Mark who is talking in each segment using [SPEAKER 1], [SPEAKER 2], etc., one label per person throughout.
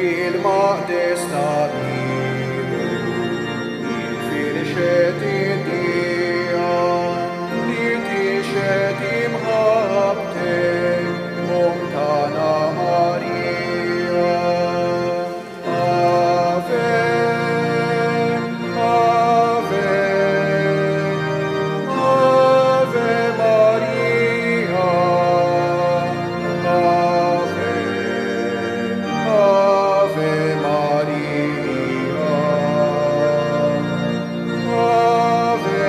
[SPEAKER 1] il-maqdes ta' Ilu, il-firxet id-dija, li tixet imħabtek, Montana Maria. Ave, Ave, Ave Maria. Ave, Ave Maria. Ave,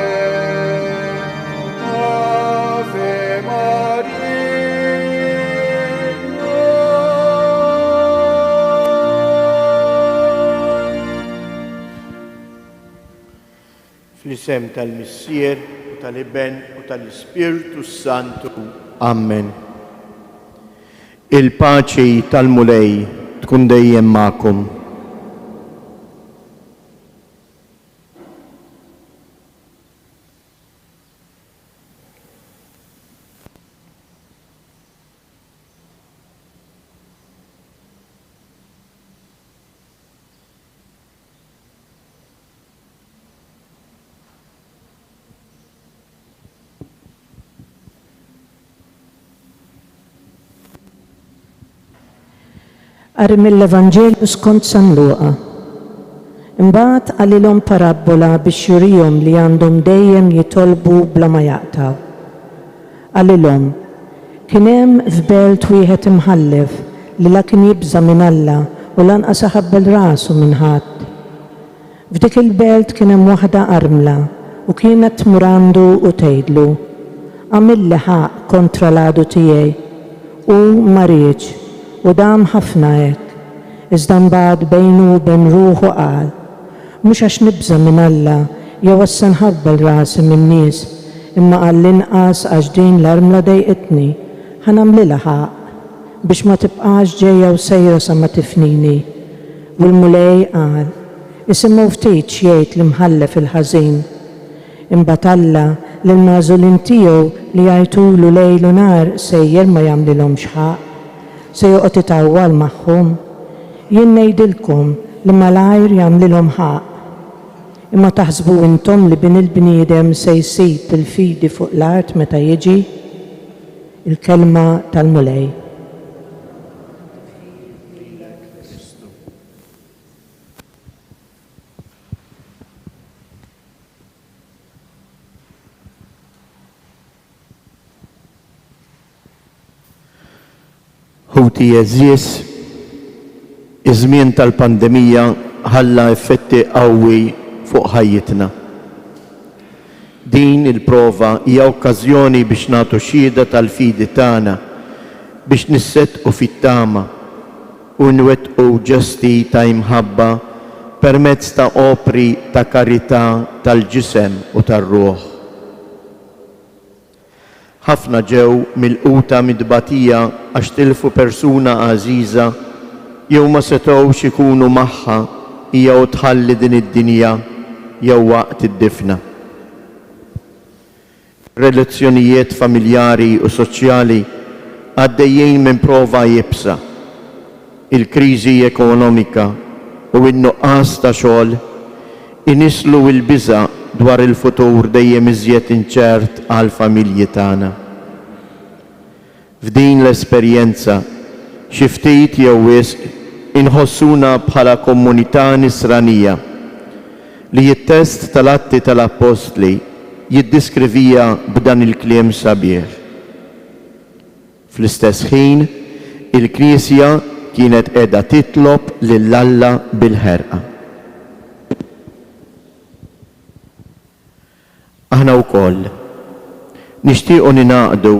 [SPEAKER 1] Ave Maria.
[SPEAKER 2] Fl-isem tal-Missier u tal-Iben u tal-Ispirtu Santu. Amen. Il-paċi tal-Mulej tkun dejjem magħkom.
[SPEAKER 3] Qari mill-Evanġelju skont San Luqa. Imbagħad għalilhom parabola biex jurihom li għandhom dejjem jitolbu bla ma jaqtaw. Għalilhom, kien hemm f'belt wieħed imħallef li la kien jibża minn Alla u lanqas iħabbel rasu minn ħadd. F'dik il-belt kien hemm waħda armla u kienet tmur għandu u tgħidlu: għamilli ħaq kontra l-għadu tiegħi u ma rridx. U dam ħafna hekk, iżda mbagħad bejnu u bejn ruħu qal: mhux għax nibża minn Alla jew issa nħabbel rasi minn nies, imma għall-inqas għax din l-armla dejqitni, ħanamlilha ħaq biex ma tibqax ġejja u sejra sa ma tifnini. U l-mulej qal: isimgħu ftit x'jgħid l-imħallef il-ħażin. Imbagħad Alla lill-magħżulin tiegħu li jgħidulu lejl u nar sejjer ma jagħmlilhomx ħaq, se joqgħod itawwal magħhom. Jien ngħidilkom li malajr jagħmlilhom ħaq. Imma taħsbu intom li bin il-bniedem se jsib il-fidi fuq l-art meta jiġi? Il-kelma tal-Mulej.
[SPEAKER 2] Ħuti eżies, iż-żmien tal-pandemija ħalla effetti qawwi fuq ħajjitna. Din il-prova hija okkażjoni biex nagħtu xhieda tal-fidi tagħna biex nissettqu fit-tama u nwettqu ġesti ta' imħabba permezz ta' opri ta' karità tal-ġisem u tar-ruħ. Ħafna ġew milquta mid-tbatija għax tilfu persuna għażiża jew ma setgħux ikunu magħha jew tħalli din id-dinja jew waqt id-difna. Relazzjonijiet familjari u soċjali għaddejjin minn prova jibsa. Il-kriżi ekonomika u n-nuqqas ta' xogħol inislu l-biża' dwar il-futur dejjem iżjed inċert għal familji tagħna. F'din l-esperjenza xi ftit jew wisq inħossuna bħala komunità nisranija li t-test tal-Atti tal-Apostli jiddiskrivija b'dan il-kliem sabiħ. Fl-istess ħin, il-Knisja kienet qiegħda titlob lil Alla bil-ħerqa. Aħna wkoll nixtiequ ninaqdu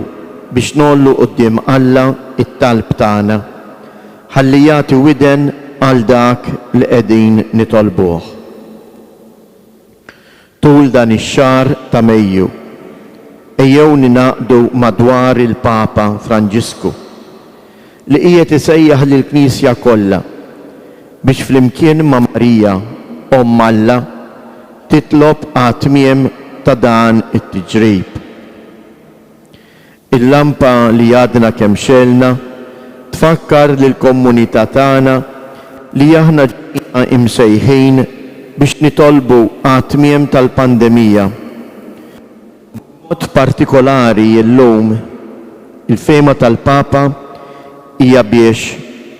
[SPEAKER 2] biex nollu quddiem Alla it-talb tagħna ħalli jagħti widen għal dak li qegħdin nitolbuh. Tul dan ix-xahar ta' Mejju ejjew ninaqdu madwar il-Papa Franġisku li qiegħed isejjaħ lill-Knisja kollha biex flimkien ma' Marija Omm Alla titlob għat-tmiem ta' dan it-tiġrib. Il-lampa li għadna kemm xelna tfakkar lill-komunità tagħna li aħna ġejna imsejħin biex nitolbu għat-tmiem tal-pandemija. B'mod partikolari llum il-fema tal-Papa hija biex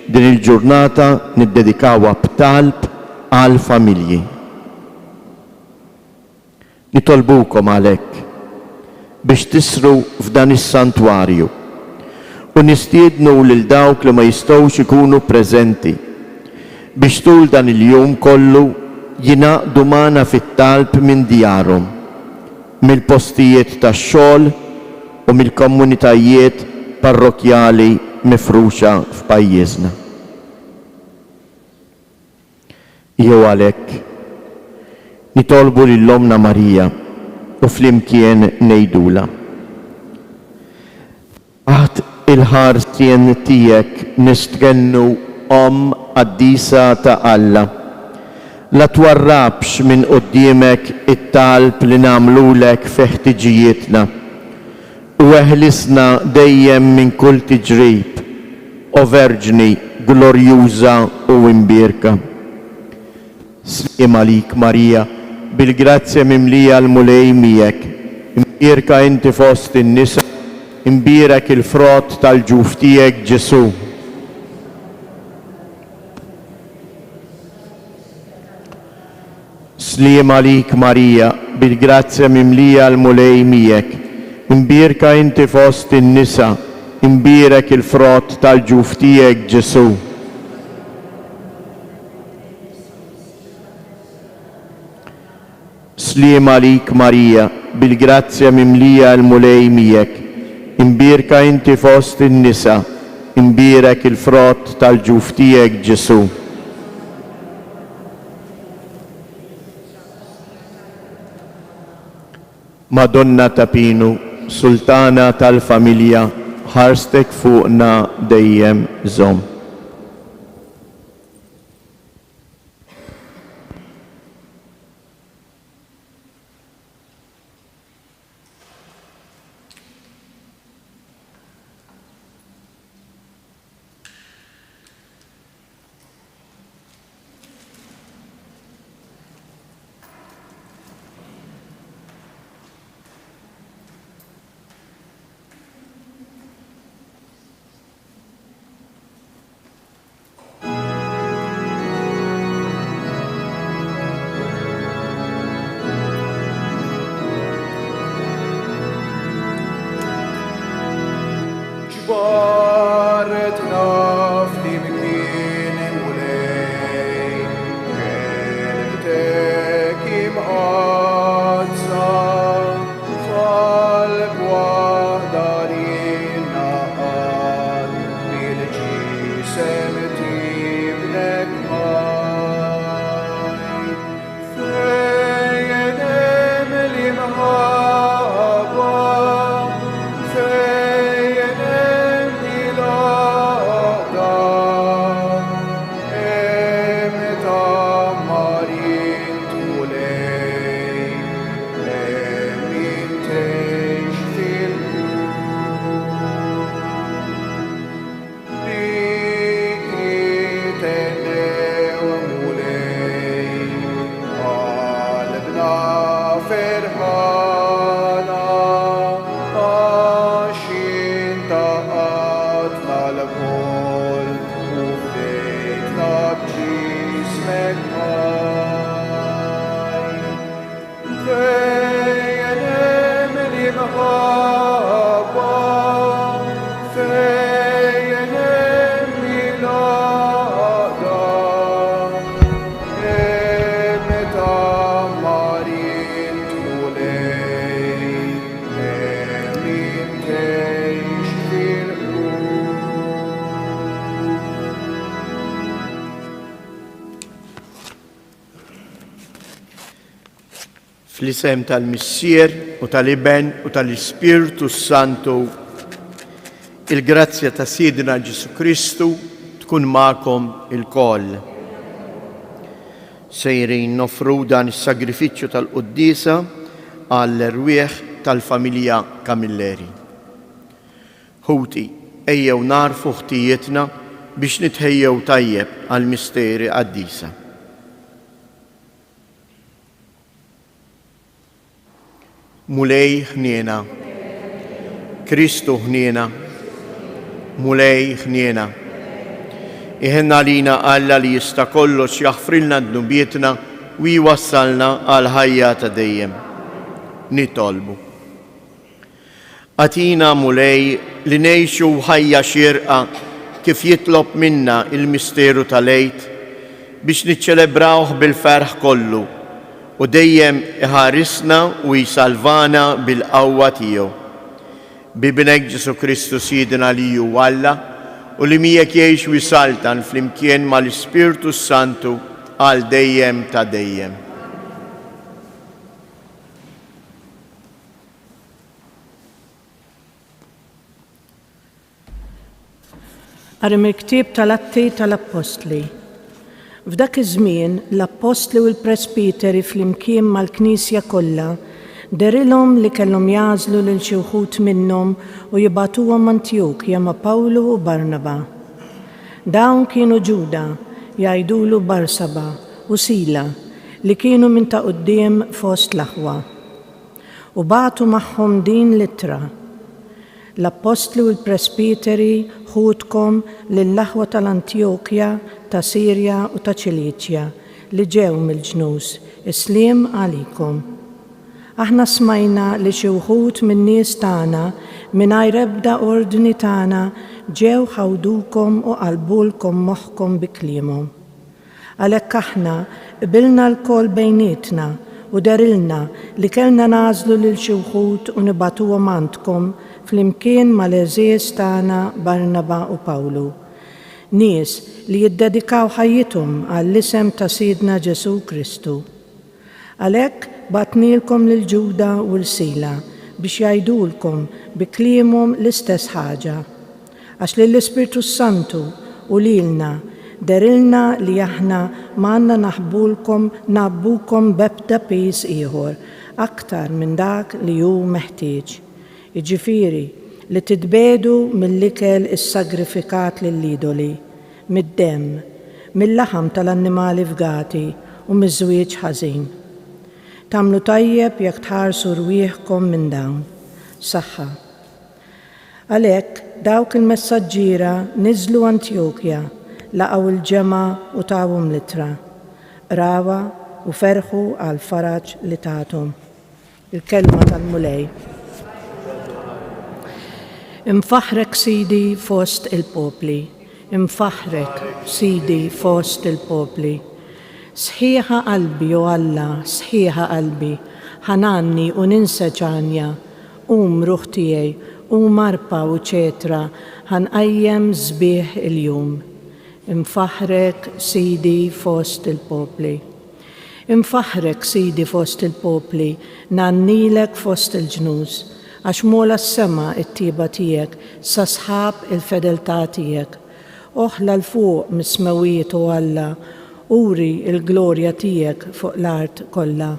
[SPEAKER 2] din il-ġurnata niddedikawha b'talb għall-familji. Nitolbukom għalhekk biex tisru f'dan is-santwarju u nistiednu lil dawk li ma jistgħux ikunu preżenti biex tul dan il-jum kollu jingħaqdu magħna fit-talb minn djarhom, mill-postijiet tax-xogħol u mill-komunitajiet parrokjali mifruxa f'pajjiżna. Jew għalhekk nitolbu lill-Omna Marija u flimkien ngħidula. Taħt il-ħarsien tiegħek nistkennu Om Qaddisa ta' Alla. La twarrabx minn quddiemek it-talb li nagħmlulek fi ħtiġijietna u eħlisna dejjem minn kull tiġrib, o Verġni glorjuża u imbierka. Sliem għalik Marija, bil-grazzja mimlija l-mulej miegħek, imbierka inti fost in-nisa, imbierek il-frott tal-ġuf tiegħek Ġesu. Sliem għalik Marija, bil-grazzja mimlija l-mulej miegħek, imbierka inti fost in-nisa, imbierek il-frott tal-ġuf tiegħek Ġesu. Sliem għalik Marija, bil-grazzja mimlija l-mulej miegħek, imbierka inti fost in-nisa, imbierek il-frott tal-ġuf tiegħek Ġesu. Madonna ta' Pinu, Sultana tal-familja, ħarstek fuqna dejjem żomm.
[SPEAKER 1] Ġbarretna flimkien mulej, kelbtek imqazza, f'qalb waħda li naqad, bil-ġisem tibnek ħaj. Fejn hemm l-imħabba,
[SPEAKER 2] Fl-isem tal-Missier u tal-Iben u tal-Ispirtu Santu, il-grazzja ta' Sidna Ġesu Kristu tkun magħkom il-koll. Sejrin nofru dan is-sagrifiċċju tal-Quddisa għall-erwieħ tal-familja Camilleri. Ħuti, ejjew narfu ħtijietna biex nitħejjew tajjeb għal misteri qaddisa. Mulej ħniena, Kristu ħniena, mulej ħniena. Iħenna lina Alla li jista' kollox jaħfrilna d-nubietna u jwassalna għal ħajja ta' dejjem. Nitolbu. Atina mulej li ngħixu ħajja xierqa kif jitlob minna il-misteru tal-Għid biex niċċelebrawh bil-ferħ kollu u dejjem iħarisna u jisalvana bil-qawwa tiegħu. Bibnek Ġesu Kristu Sidna li hu Alla u li miegħek jgħix u jisaltan flimkien mal-Ispirtu Santu għal dejjem ta' dejjem.
[SPEAKER 3] Qari mill-ktieb tal-Atti tal-Apostli. F'dak iż-żmien l-Apostli u l-Presbiteri flimkien mal-Knisja kollha derilhom li kellhom jażlu lil xi wħud minnhom u jibgħatuhom Antjokja ma' Pawlu u Barnaba. Dawn kienu Ġuda jgħidulu Barsaba u Sila li kienu minn ta' quddiem fost l-aħwa. U bagħtu magħhom din l-ittra. L-Apostli u l-Presbiteri ħudkom lill-aħwa tal-Antjokja, ta' Sirja u ta' Ċiliċja li ġew mill-ġnus, isliem għalikom. Aħna smajna li xi wħud min-nies tagħna mingħajr ebda ordni tagħna ġew ħawdukom u qalbulkom moħħkom bi kliemhom. Għalhekk aħna qbilna lkoll bejnietna u derilna li kellna nażlu lil xi wħud u nibagħtuhom għandkom flimkien mal-eżies tagħna Barnaba u Pawlu. Nies li jiddedikaw ħajjithom għall-isem ta' Sidna Ġesu Kristu. Għalhekk bagħtnielkom lil Ġuda u l-Sila biex jgħidulkom bi kliemhom l-istess ħaġa. Għax lill-Ispirtu Santu u lilna derilna li aħna m'għandna naħbukom b'ebda piż ieħor aktar minn dak li hu meħtieġ. Jiġifieri li titbedu mill-ikel is-sagrifikat lill-idoli, mid-demm, mill-laħam tal-annimali fgati u miż-żwieġ ħażin. Tagħmlu tajjeb jekk tħarsu rwieħkom minn dawn. Saħħa. Għalhekk dawk il-messaġġiera niżlu Antjokja, laqgħu il-ġemgħa u tawhom littra. Rawa u ferħu għal faraġ li tagħthom. Il-kelma tal-mulej. Infaħrek Sidi fost il-popli, infaħrek Sidi fost il-popli. Sħiħa qalbi u Alla, sħiħa qalbi, ħananni u ninsa ġanja, ruħ tiegħi, marpa u ċetra, ħanqajjem żbieħ il-jum. Infaħrek Sidi fost il-popli. Infaħrek Sidi fost il-popli, nannilek fost il-ġnus, għax mola s-sema it-tiba tiegħek, sa sħab il-fedeltà tiegħek. Oħla l-fuq mismewiet u Alla, uri il-glorja tiegħek fuq l-art kollha.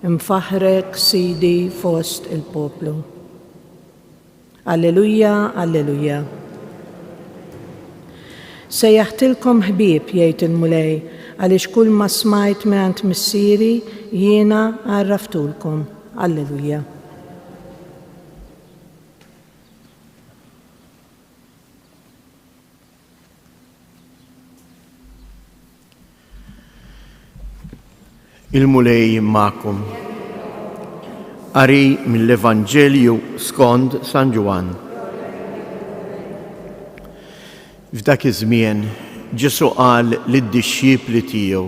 [SPEAKER 3] Infaħrek Sidi fost il-poplu. Alleluja, alleluja. Sejjaħtilkom ħbieb jgħid il-mulej, għaliex kull ma smajt mingħand missieri jiena għarraftulkom. Alleluja.
[SPEAKER 2] Il-mulej ma'kom. Qari mill-Evanġelju skont San Ġwan. F'dak iż-żmien Ġesu qal lid-dixxipli tiegħu: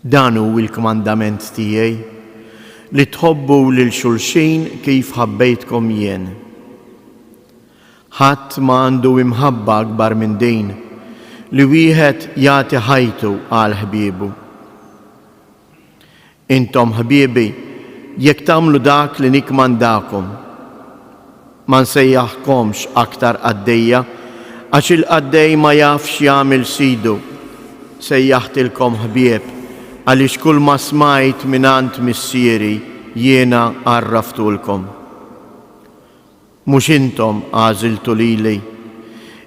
[SPEAKER 2] Dan hu l-kmandament tiegħi li tħobbu lil xulxin kif ħabbejtkom jien. Ħadd ma għandu imħabba akbar minn din li wieħed jagħti ħajtu għal ħbiebu. Intom ħbiebi, jekk tagħmlu dak li nikmandakom, ma nsejjaħkomx aktar qaddejja, għax il-qaddej ma jafx jagħmel sidu. Sejjaħtilkom ħbieb, għaliex kull ma smajt mingħand missieri jiena għarraftulkom. Mhux intom għażiltu lili,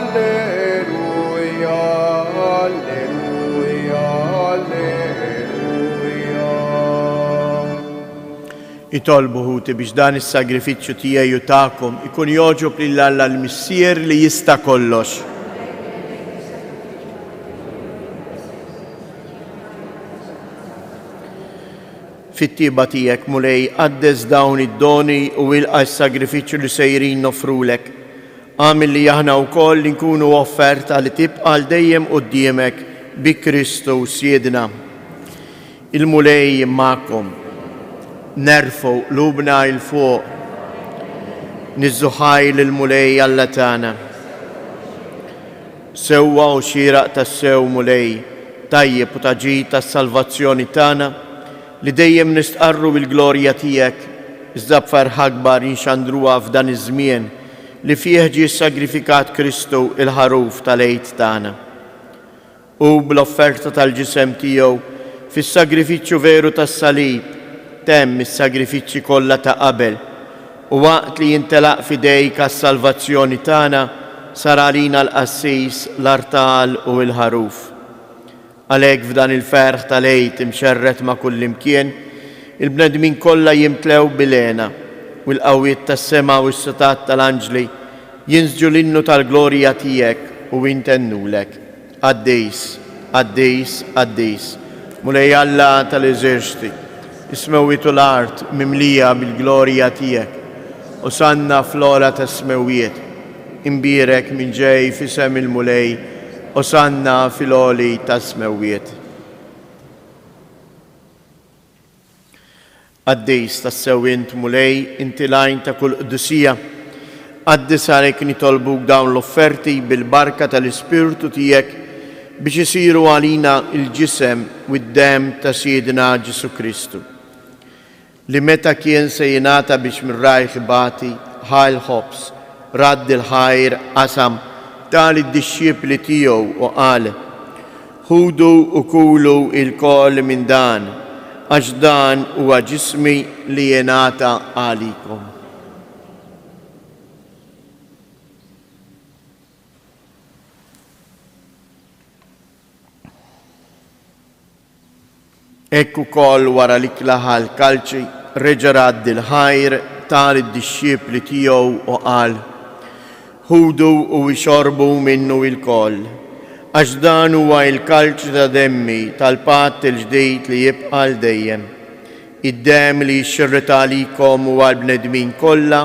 [SPEAKER 1] Alleluia, Alleluia, Alleluia.
[SPEAKER 2] Itolbu ħuti biex dan is-sagrifiċċju tiegħi u tagħkom ikun joġob lill-Alla l-Missier li jista' kollox. Fit-tieba tiegħek mulej qaddes dawn id-doni u ilqa' s-sagrifiċċju li sejrin nofrulek. Għamil li aħna wkoll nkunu offerta li tibqa' l dejjem quddiemek bi Kristu Siedna. Il-mulej magħkom. Nerfu lubna il-fuq. Nizzuħaj l-mulej Alla tagħna. Sewwa u xieraq tas-sew mulej, tajjeb u taġid tas-salvazzjoni tagħna li dejjem nistqarru bil-glorja tiegħek, iżda b'farħa kbar jinxandruha f'dan iż-żmien li fih ġie sagrifikat Kristu il-ħaruf tal-għid tagħna. U bl-offerta tal-ġisem tiegħu fis-sagrifiċċju veru tas-salib temm is-sagrifiċċji kollha ta' qabel u waqt li jintelaq f'idejk għas-salvazzjoni tagħna sar għalina l-qassis, l-artal u l-ħaruf. Għalhekk f'dan il-ferħ tal-għid imxerret ma' kull imkien, il-bnedmin kollha jimtlew bil-għena u l-qawwiet tas-sema u s-setat tal-anġli jinżġu l-innu tal-glorja tiegħek u jintennulek. Għaddejs, għaddejs, għaddejs, mulej Alla tal-eżerċiti, ismewwiet u l-art mimlija bil-glorja tiegħek u sanna fl-ola tas-smewwiet, imbierek minn ġej fisem il-mulej u sanna fil-oli tas-smewwiet. Għaddejs tas-sewwint mulej inti lajn ta' kull qdusija, għaddis għalek nitolbuk dawn l-offerti bil-barka tal-Ispirtu tiegħek biex isiru għalina il-ġisem u d-dem ta' Siedna Ġesu Kristu. Li meta kien se jingħata biex mir-rajħ bati ħal ħobs, radd il-ħajr qasam tali d-disċipli tiegħu u qal: ħudu u kulu il-koll minn dan, għax dan huwa ġismi li jingħata għalikom. Ekku koll wara li klaħa l-kalċi reġa' radd il-ħajr tali d-disċipli tiegħu u qal: ħudu u ixorbu minnu il-koll, għax dan huwa il-kalċ ta' demmi tal-patt il-ġdid li jibqa' l dejjem. Id-dem li jxirret għalikom u għal-bnedmin kollha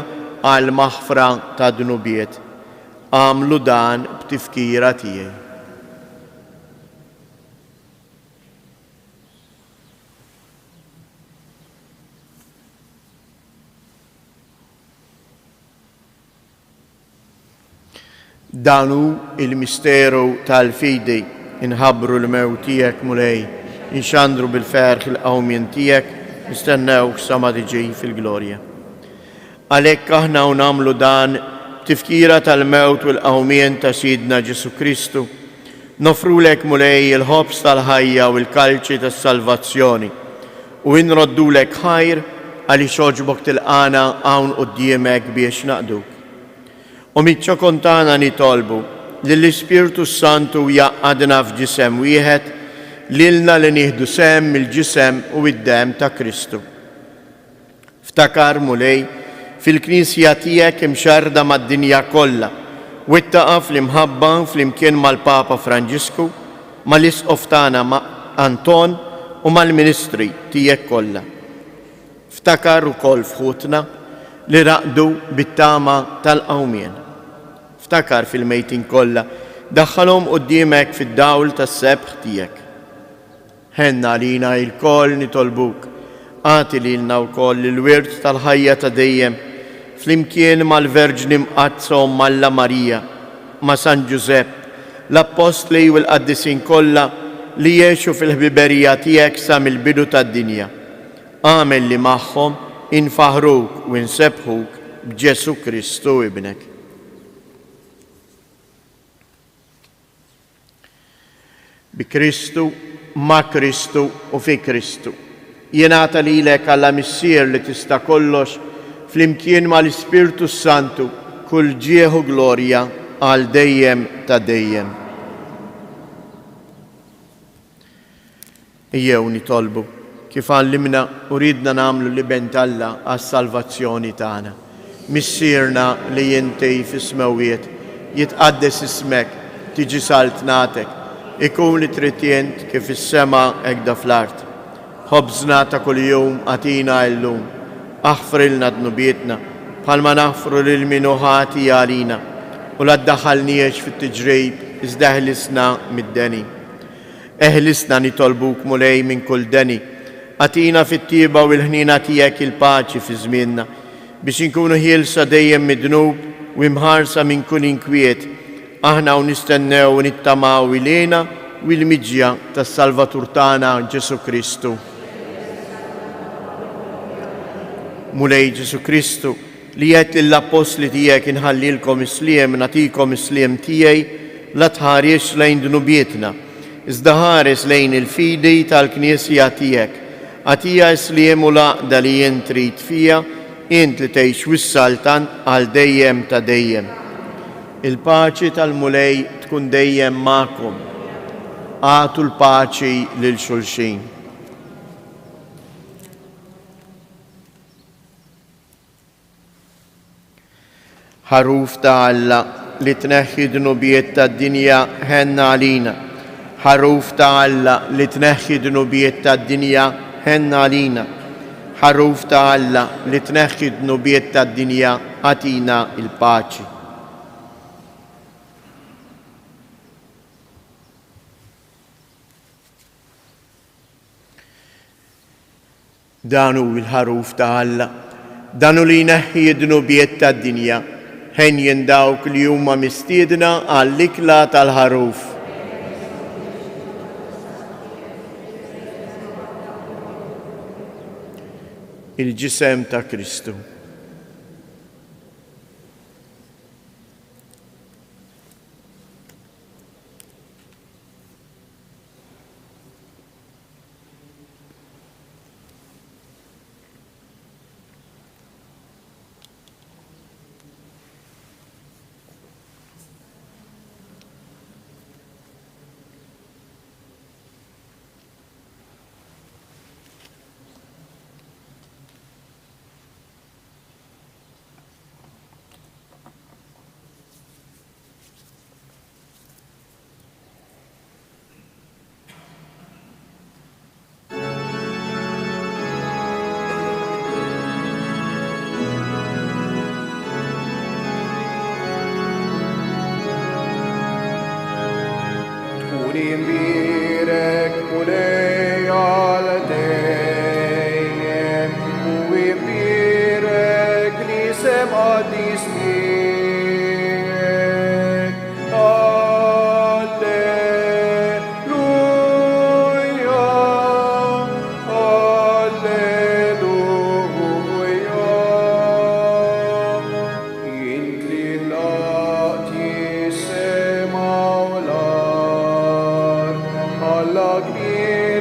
[SPEAKER 2] għal maħfra ta' dnubiet. Għamlu dan b'tifkira tiegħi. Danu il-misteru tal-fidi inħabru l-mew tiegħek mulej, inxandru bil-ferħ il-qawmien tiegħek, nistennewk sa ma tiġi fil-glorja. Għalhekk aħna u nagħmlu dan tifkira tal-mewt u l-qawmien ta' Siedna Ġesu Kristu, nofrulek mulej il-ħobs tal-ħajja u l-kalċi tas-salvazzjoni u inroddulek ħajr għaliex oġbok tilqana hawn quddiemek biex naqduk. U mitċa kontana nitolbu li l-Ispirtu Santu jaqqadna f'ġisem wieħed lilna li nieħdu sem il-ġisem u id-dem ta' Kristu. Ftakar mulej fil-Knisja tiegħek imxarda mad-dinja kollha u ittaqa' fl-imħabba flimkien mal-Papa Franġisku, mal-Isqof tagħna Anton u mal-Ministri tiegħek kollha. Ftakar ukoll fħutna li raqdu bit-tama tal-qawmien. Ftakar fil-mejtin kollha, daħħalhom quddiemek fid-dawl tas-sebħ tiegħek. Ħenna lina il-koll nitolbuk, għati lilna wkoll il-wirt tal-ħajja ta' dejjem, flimkien mal-Verġni mqazza Malla Marija, ma' San Ġusepp, l-Apostli u l-Qaddisin kollha li jgħixu fil-ħbiberija tiegħek sa mill-bidu tad-dinja. Għamel li magħhom infaħruk u nsebħuk b'Ġesu Kristu ibnek. Bi Kristu, ma' Kristu u fi Kristu. Jingħata lilek Alla Missier li tista' kollox flimkien mal-Ispirtu Santu kull ġieħu glorja għal dejjem ta' dejjem. Ejjew nitolbu kif għallimna u ridna nagħmlu li bent Alla għas-salvazzjoni tagħna. Missierna li inti fis-smawiet, jitqaddes ismek, tiġi saltnatek, ikun li tritjent kif is-sema hekk da fl-art. Ħobżna ta' kuljum għatina llum, aħfrilna dnubietna bħalma naħfru lil min ħati għalina u la ddaħħalniex fit-tiġrib iżda eħlisna mid-deni. Eħlisna nitolbuk mulej minn kull deni, għatina fit-tieba u l-ħnina tiegħek il-paċi fi żmienna biex inkunu ħielsa dejjem mid-dnub u imħarsa minn kull inkwiet, aħna u nistennew u nittamaw ilena u l-miġja tas-Salvatur tagħna Ġesu Kristu. Mulej Ġesu Kristu li jgħid lill-apostli tiegħek inħallilkom isliem nagħtikom isliem tiegħi la tħares lejn dnubietna, iżda ħares lejn il-fidi tal-Knisja tiegħek. Għatija isliem u laqda li jien trid fija, int li tgħix wis-saltan għal dejjem ta' dejjem. Il-paċi tal-mulej tkun dejjem magħkom. Għatu l-paċi lil xulxin. Ħaruf ta' Alla li tneħħi dnubiet tad-dinja ħenna għalina. Ħaruf ta' Alla li tneħħi dnubiet tad-dinja ħenna għalina. Ħaruf ta' Alla li tneħħi dnubiet tad-dinja għatina il-paċi. Danu il-ħaruf ta' Alla, danu li jneħħi d-dnubiet tad-dinja, ħen jindawk li huma mistiedna għall-ikla tal-ħaruf. Il-ġisem ta' Kristu.
[SPEAKER 1] Imbirek mulej għal dejjem u imbirek li sema dismiek. Alleluja, alleluja. Int li laqti sema u l-ard, alla kbir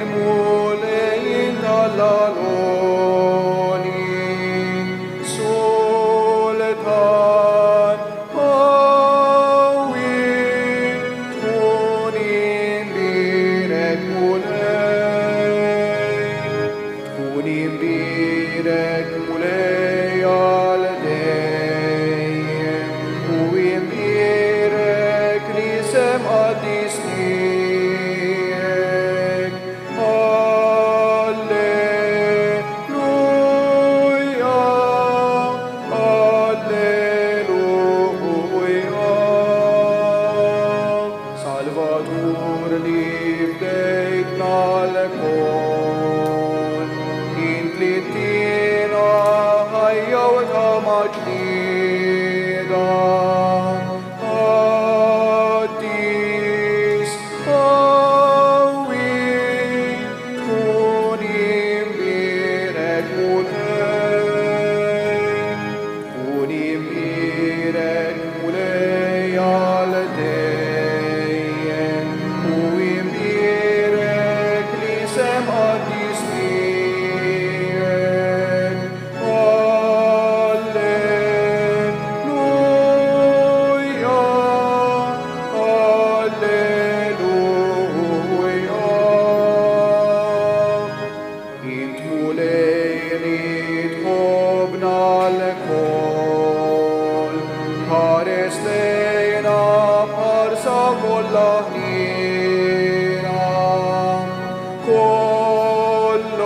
[SPEAKER 1] mollahina kollok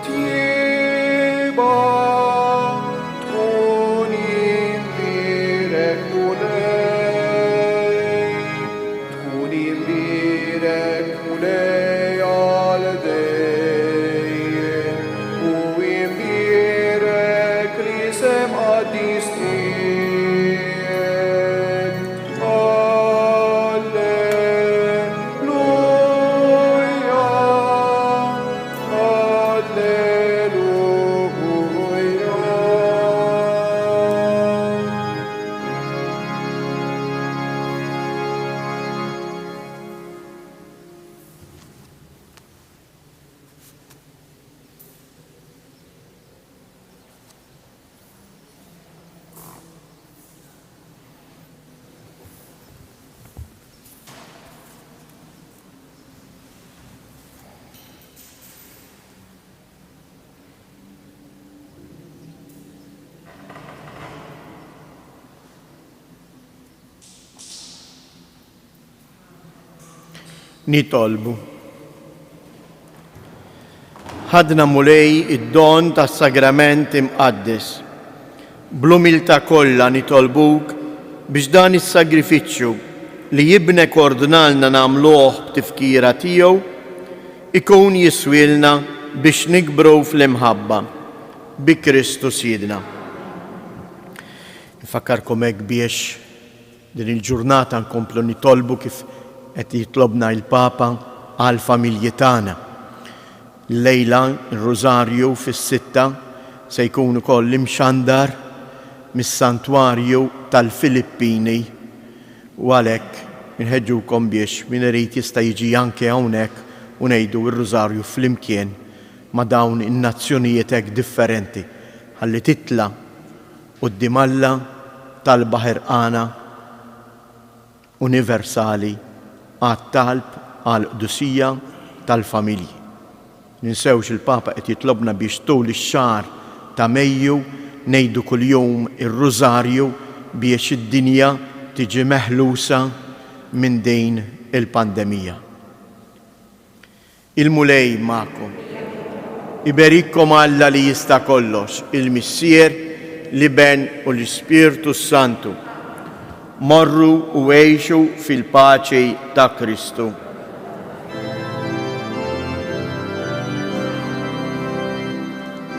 [SPEAKER 1] tiba tkunim birek mulej tkunim birek mulej al dejjem u imbirek li sem għaddistiet. Alleluja, alleluja.
[SPEAKER 2] Nitolbu. Ħadna mulej id-don tas-sagrament imqaddis. Bl-umiltà kollha nitolbuk biex dan is-sagrifiċċju li jibnek ordnalna nagħmluh b'tifkira tiegħu ikun jiswilna biex nikbru fl-imħabba bi Kristu Sidna. Nfakkarkom hekk biex din il-ġurnata nkomplu nitolbu kif qed jitlobna il-Papa għal familji tagħna. Lejla ir-Rożarju fis-sitta se jkun ukoll imxandar mis-Santwarju tal-Filippini u għalhekk inħeġġukom biex min irid jista' jiġi anke hawnhekk u ngħidu r-Rożarju flimkien ma' dawn in-nazzjonijiet hekk differenti ħalli titla' quddiem Alla talba ħerqana universali għat-talb għal-qdusija tal-familji. Ninsewx il-Papa qed jitlobna biex tul ix-xahar ta' Mejju ngħidu kuljum ir-Rożarju biex id-dinja tiġi meħlusa minn din il-pandemija. Il-mulej magħkom. Iberikkom Alla li jista' kollox, il-Missier, l-Iben u l-Ispirtu Santu. Morru u għejxu fil-paċi ta' Kristu.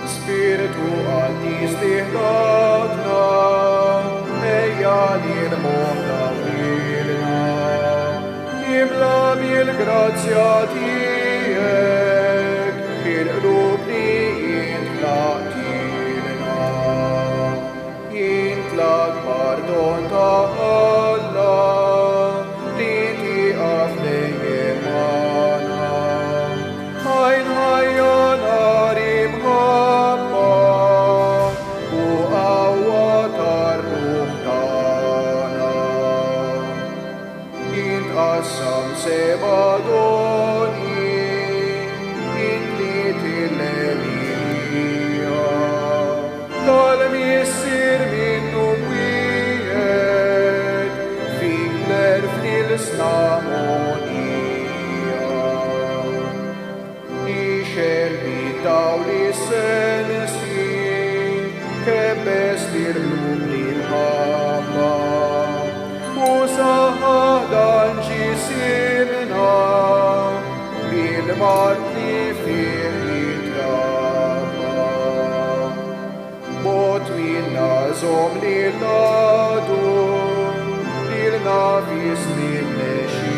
[SPEAKER 1] Spiritu għaddistiħdatna, ejja nirmoħna wilna, imla bil-grazzja tijek, il-qlub li jintlaqtilna, jintlaq pardon ta' Allah, li tiqaf lejjem għana. Ħajn ħajjana rimħabba u qawwa tar-ruħ tagħna. Intqassam seba' doni, intliet il-Lenija, tal-Missier minnu wieħed, fik l-erf nil-snamonija. Ixel bitaw li sensi, kebbes tirlub li l-ħabba, u saħħadan ġisimna, bil-mart li fih jitrabba. Botwilna zom li l-għadu, il-nafis li l-nexi,